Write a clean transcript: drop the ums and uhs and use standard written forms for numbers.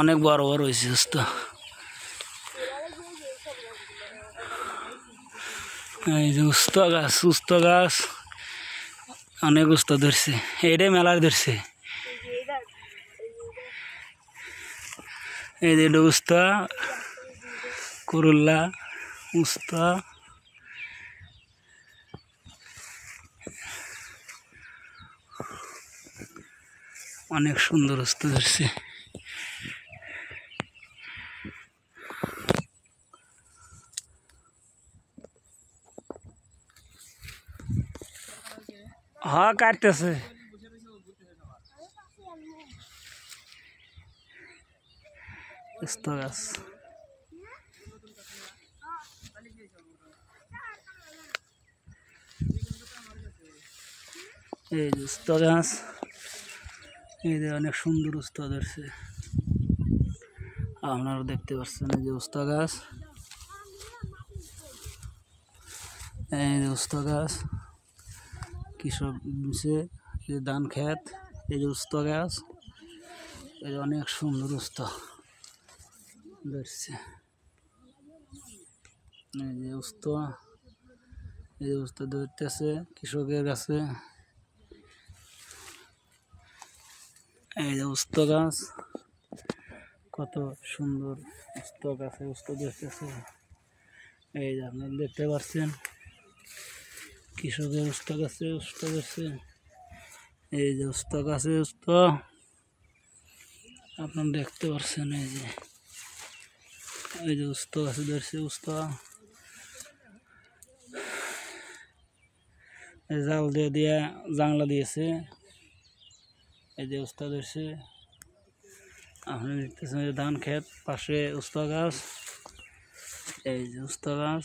অনেক বড় বড় হয়েছে উস্তা। এই যে উস্তা গাছ অনেক উস্তা ধরছে, এইটাই মেলায় ধরছে। এই যে এটা উস্তা, করল্লা, উস্তা, অনেক সুন্দর উস্তা ধরছে। হ্যাঁ কাটতেছে। উস্তা গাছ, এই যে উস্তা গাছ, এই যে অনেক সুন্দর উস্তা ধরছে, আপনারা দেখতে পাচ্ছেন। এই যে উস্তা গাছ, এই যে উস্তা গাছ, কৃষক দিছে, এই যে ধান ক্ষেত, এই যে উস্তা গাছ, এই যে অনেক সুন্দর উস্তা ধরছে। এই যে উস্তা, এই যে উস্তা ধরতেছে কৃষকের কাছে। এই যে উস্তা গাছ, কত সুন্দর উস্তা গাছে উস্তা ধরতেছে। এই যে আপনারা দেখতে পাচ্ছেন, কৃষকের উস্তা গাছে উস্তা ধরছে। এই যে উস্তা গাছে উস্তা আপনারা দেখতে পাচ্ছেন। এই যে উস্তা গাছে ধরছে উস্তা, জাল দিয়ে জাংলা দিয়েছে। এই যে উস্তা ধরছে, আপনি দেখতেছেন ধান ক্ষেত, পাশে উস্তা গাছ, এই যে উস্তা গাছ।